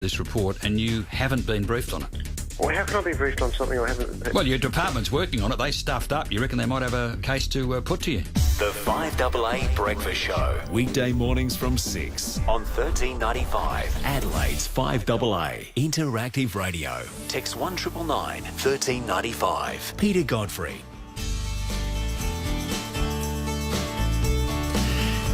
this report and you haven't been briefed on it? Well, how can I be briefed on something I haven't... Well, your department's working on it. They stuffed up. You reckon they might have a case to put to you? The 5AA Breakfast Show. Weekday mornings from 6 on 1395. Adelaide's 5AA. Interactive radio. Text 1999 1395. Peter Godfrey.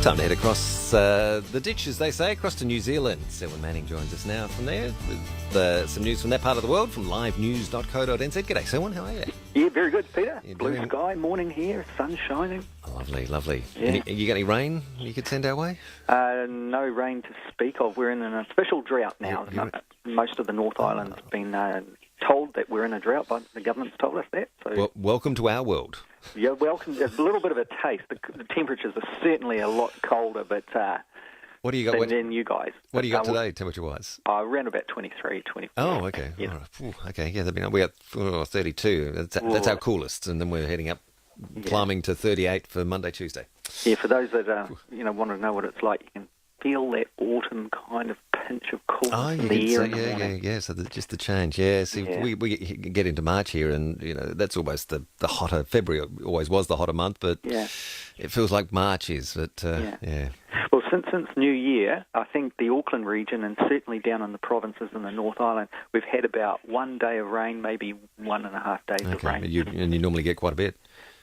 Time to head across the ditch, as they say, across to New Zealand. Selwyn Manning joins us now from there with some news from that part of the world from livenews.co.nz. G'day, Selwyn. How are you? Yeah, very good, Peter. Yeah, Blue sky, morning here, sun shining. Lovely, lovely. Yeah. You got any rain you could send our way? No rain to speak of. We're in an official drought now. Most of the North Island's been told that we're in a drought, but the government's told us that. So. Well, welcome to our world. Yeah, welcome. A little bit of a taste. The temperatures are certainly a lot colder, but what do you got? than you guys. What do you got today, temperature-wise? Around about 23, 24. Oh, okay. Yeah. All right. Ooh, okay, yeah, we got 32. That's our coolest, and then we're heading up, climbing to 38 for Monday, Tuesday. Yeah, for those that want to know what it's like, you can feel that autumn kind of pinch of coolness in the air in the morning. Yeah. So just the change. Yeah. See, we get into March here, and that's almost the hotter. February always was the hotter month, but it feels like March is. But yeah. Well, since New Year, I think the Auckland region, and certainly down in the provinces in the North Island, we've had about 1 day of rain, maybe 1.5 days of rain. And you normally get quite a bit.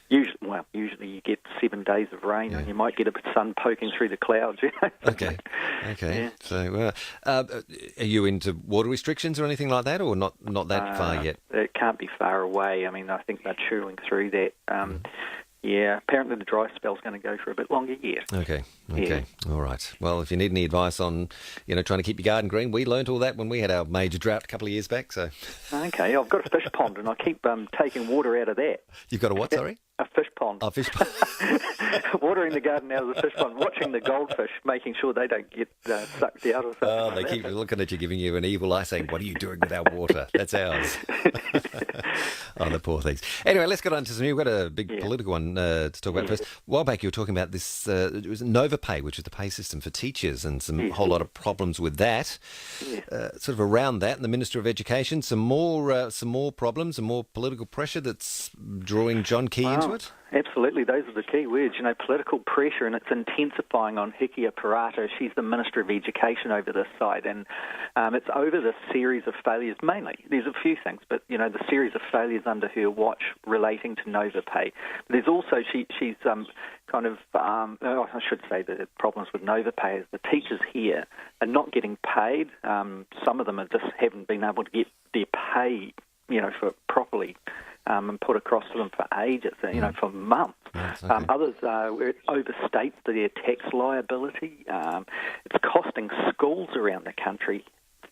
Usually you get 7 days of rain, and you might get a bit of sun poking through the clouds. Okay. Yeah. So, are you into water restrictions or anything like that, or not that far yet? It can't be far away. I mean, I think they're chewing through that. Yeah, apparently the dry spell's going to go for a bit longer, Okay. Yeah. All right. Well, if you need any advice on, trying to keep your garden green, we learnt all that when we had our major drought a couple of years back, so... Okay, I've got a fish pond, and I keep taking water out of that. You've got a what, sorry? A fish pond. Oh, fish pond. Watering the garden out of the fish pond, watching the goldfish, making sure they don't get sucked out or something. Oh, they keep looking at you, giving you an evil eye, saying, "What are you doing with our water? That's ours." Oh, the poor things. Anyway, let's get on to some. We've got a big political one to talk about first. A while back, you were talking about this. It was Novopay, which is the pay system for teachers, and some whole lot of problems with that. Sort of around that, and the Minister of Education, some more problems and more political pressure that's drawing John Key into it. Absolutely, those are the key words. Political pressure, and it's intensifying on Hekia Parata. She's the Minister of Education over this side, and it's over this series of failures. Mainly, there's a few things, but the series of failures under her watch relating to Novopay. There's also she's I should say the problems with Novopay is the teachers here are not getting paid. Some of them just haven't been able to get their pay, for properly. And put across to them for ages, for months. Yes, okay. Others, it overstates their tax liability. It's costing schools around the country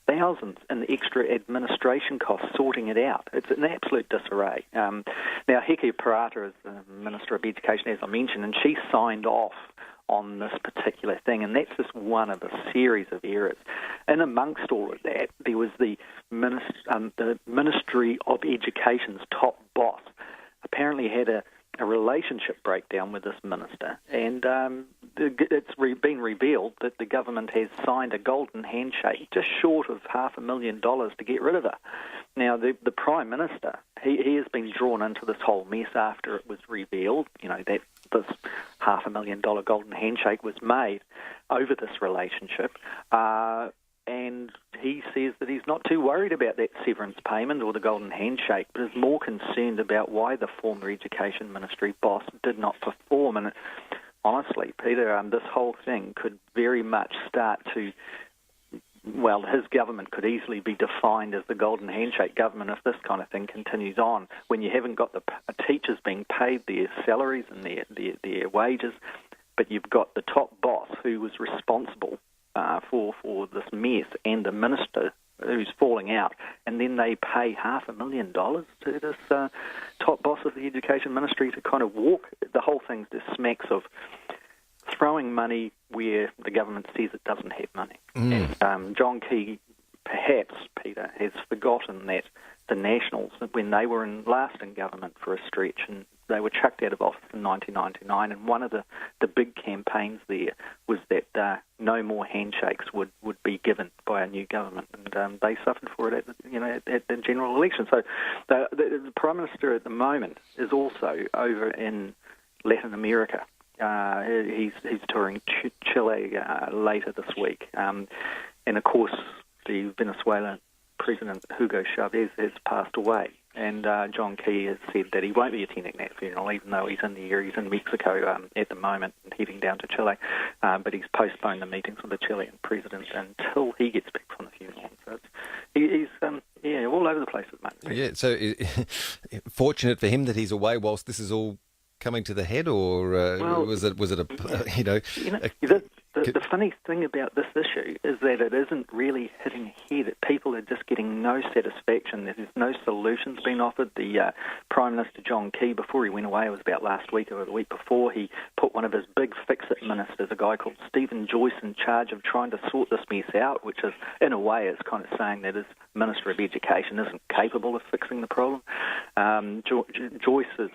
thousands in extra administration costs sorting it out. It's an absolute disarray. Now, Hekia Parata is the Minister of Education, as I mentioned, and she signed off on this particular thing, and that's just one of a series of errors. And amongst all of that, there was the Ministry of Education's top boss apparently had a relationship breakdown with this minister, and it's been revealed that the government has signed a golden handshake just short of $500,000 to get rid of her. Now, the Prime Minister, he has been drawn into this whole mess after it was revealed, that this $500,000 golden handshake was made over this relationship, and he says that he's not too worried about that severance payment or the golden handshake, but is more concerned about why the former Education Ministry boss did not perform. And honestly, Peter, this whole thing could very much start to... Well, his government could easily be defined as the golden handshake government if this kind of thing continues on, when you haven't got the teachers being paid their salaries and their wages, but you've got the top boss who was responsible for this mess, and the minister who's falling out, and then they pay $500,000 to this top boss of the Education Ministry to kind of walk. The whole thing just smacks of throwing money where the government says it doesn't have money. And John Key, perhaps, Peter, has forgotten that the Nationals, when they were last in government for a stretch in they were chucked out of office in 1999, and one of the big campaigns there was that no more handshakes would be given by a new government, and they suffered for it at the general election. So the Prime Minister at the moment is also over in Latin America. He's touring Chile later this week, and of course the Venezuelan President Hugo Chavez has passed away, and John Key has said that he won't be attending that funeral, even though he's in the area. He's in Mexico at the moment and heading down to Chile, but he's postponed the meetings with the Chilean president until he gets back from the funeral. So he's all over the place at the moment. Yeah, so fortunate for him that he's away whilst this is all coming to the head, or was it The funny thing about this issue is that it isn't really hitting head. People are just getting no satisfaction. There's no solutions being offered. The Prime Minister, John Key, before he went away, it was about last week or the week before, he put one of his big fix-it ministers, a guy called Stephen Joyce, in charge of trying to sort this mess out, which is, in a way, it's kind of saying that his Minister of Education isn't capable of fixing the problem. Joyce is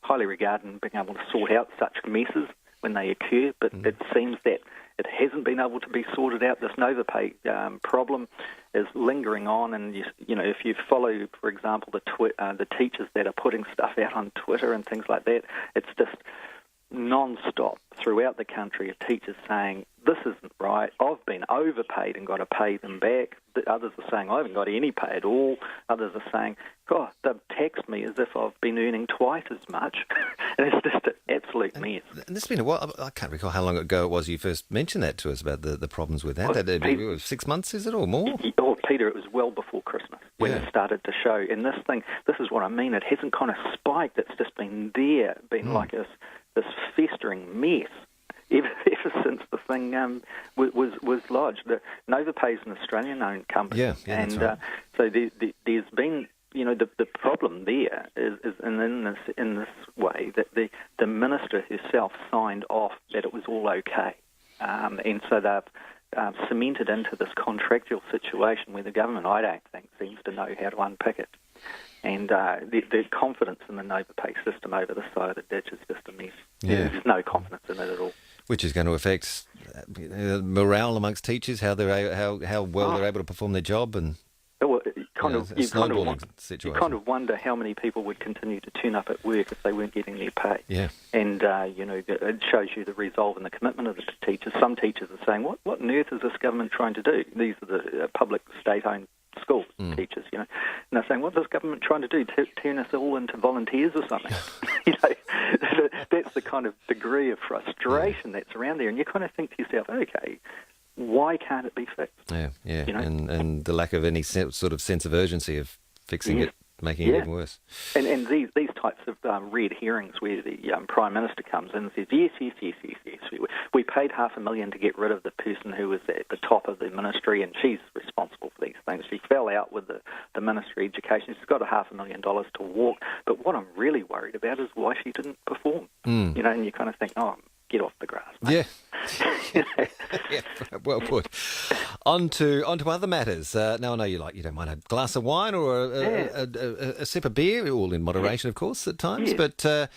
highly regarded in being able to sort out such messes when they occur, but it seems that it hasn't been able to be sorted out. This Novopay problem is lingering on, and if you follow, for example, the teachers that are putting stuff out on Twitter and things like that, it's just non-stop throughout the country of teachers saying, this isn't right, I've been overpaid and got to pay them back. Others are saying, I haven't got any pay at all. Others are saying, God, they've taxed me as if I've been earning twice as much. And it's just an absolute mess. And this has been a while. I can't recall how long ago it was you first mentioned that to us about the problems with that. Well, 6 months, is it, or more? Oh, Peter, it was well before Christmas when it started to show. And this is what I mean. It hasn't kind of spiked. It's just been there, like this festering mess ever since the thing was lodged. The Novopay is an Australian-owned company, and right. So there's been, the problem there is in this way that the minister herself signed off that it was all okay, and so they've cemented into this contractual situation where the government, I don't think, seems to know how to unpick it. And the confidence in the Novopay system over the side of the ditch is just a mess. Yeah. There's no confidence in it at all. Which is going to affect morale amongst teachers, how well they're able to perform their job, and you kind of wonder how many people would continue to turn up at work if they weren't getting their pay. Yeah. And it shows you the resolve and the commitment of the teachers. Some teachers are saying, "What on earth is this government trying to do?" These are the public state-owned school teachers, and they're saying, "What's this government trying to do? Turn us all into volunteers or something?" That's the kind of degree of frustration that's around there, and you kind of think to yourself, "Okay, why can't it be fixed?" Yeah. And the lack of any sort of sense of urgency of fixing it, making it even worse. And these types of red herrings where the Prime Minister comes in and says, yes, we paid $500,000 to get rid of the person who was at the top of the ministry, and she's responsible for these things. She fell out with the Ministry of Education. She's got $500,000 to walk. But what I'm really worried about is why she didn't perform. And you kind of think, get off the grass, mate. Yeah. Yeah, well put. On to other matters. Now I know you don't mind a glass of wine or a sip of beer, all in moderation, of course, at times. Yeah. But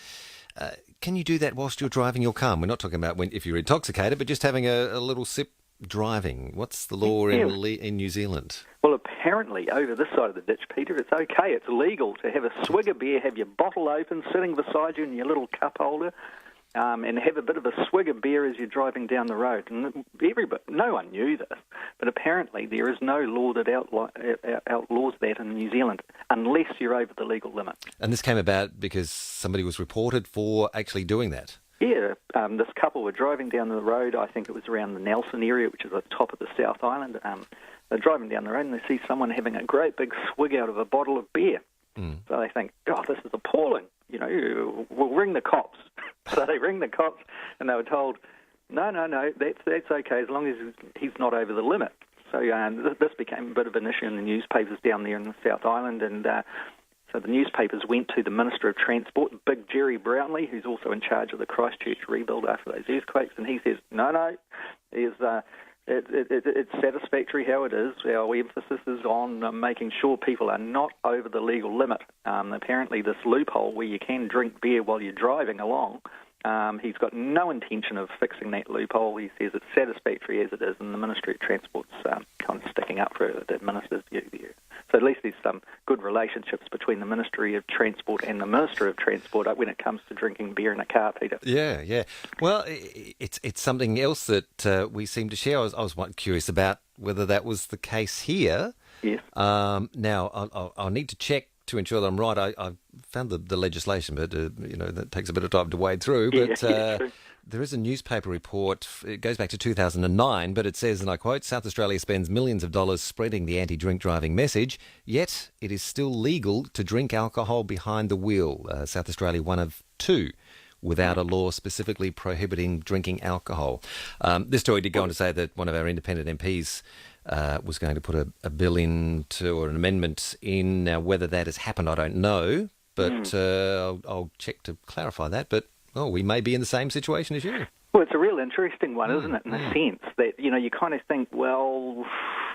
can you do that whilst you're driving your car? We're not talking about if you're intoxicated, but just having a little sip driving. What's the law in New Zealand? Well, apparently over this side of the ditch, Peter, it's okay. It's legal to have a swig of beer, have your bottle open, sitting beside you in your little cup holder. And have a bit of a swig of beer as you're driving down the road. And no one knew this, but apparently there is no law that outlaws that in New Zealand unless you're over the legal limit. And this came about because somebody was reported for actually doing that? Yeah, this couple were driving down the road. I think it was around the Nelson area, which is at the top of the South Island. They're driving down the road and they see someone having a great big swig out of a bottle of beer. So they think, God, this is appalling. We'll ring the cops. So they ring the cops, and they were told, no, that's okay as long as he's not over the limit. So this became a bit of an issue in the newspapers down there in the South Island, and so the newspapers went to the Minister of Transport, Big Jerry Brownlee, who's also in charge of the Christchurch rebuild after those earthquakes, and he says, no, It's satisfactory how it is. Our emphasis is on making sure people are not over the legal limit. Apparently this loophole where you can drink beer while you're driving along, he's got no intention of fixing that loophole. He says it's satisfactory as it is, and the Ministry of Transport's kind of sticking up for the Minister's view there. So at least there's some good relationships between the Ministry of Transport and the Minister of Transport when it comes to drinking beer in a car, Peter. Yeah. Well, it's something else that we seem to share. I was curious about whether that was the case here. Yes. Now, I'll need to check to ensure that I'm right. I found the legislation, but that takes a bit of time to wade through. But true. There is a newspaper report. It goes back to 2009, but it says, and I quote, "South Australia spends millions of dollars spreading the anti-drink driving message, yet it is still legal to drink alcohol behind the wheel." South Australia, one of two without a law specifically prohibiting drinking alcohol. This story did go on to say that one of our independent MPs was going to put a bill into, or an amendment in. Now, whether that has happened, I don't know, but I'll check to clarify that. But we may be in the same situation as you. Well, it's a real interesting one, isn't it, in the sense that, you kind of think, well,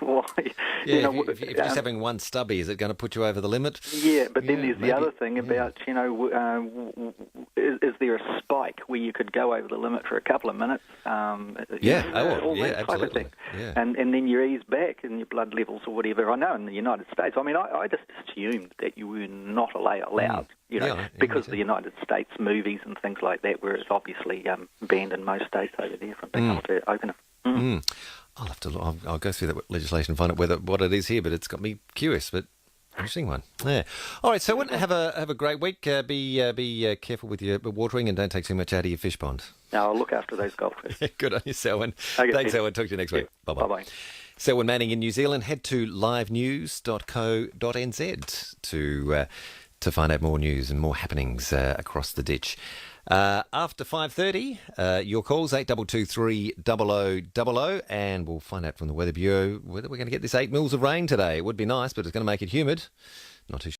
if you're just having one stubby, is it going to put you over the limit? Yeah, but then there's maybe. the other thing about, is there a spike where you could go over the limit for a couple of minutes? All that type of thing. Yeah. And then you ease back in your blood levels or whatever. I know in the United States, I just assumed that you were not allowed, because of the United States movies and things like that, where it's obviously banned in most states over there from being able to open it. I'll go through that legislation and find out what it is here, but it's got me curious. But interesting one. Yeah. All right. So have a great week. Be careful with your watering and don't take too much out of your fish pond. Now I'll look after those golf fish. Good on you, Selwyn. Okay, Thanks, Selwyn. Talk to you next week. Bye-bye. Bye-bye. Selwyn Manning in New Zealand. Head to livenews.co.nz to find out more news and more happenings across the ditch. After 5:30, your calls 8223 0000, and we'll find out from the Weather Bureau whether we're going to get this 8 mils of rain today. It would be nice, but it's going to make it humid. Not too sure.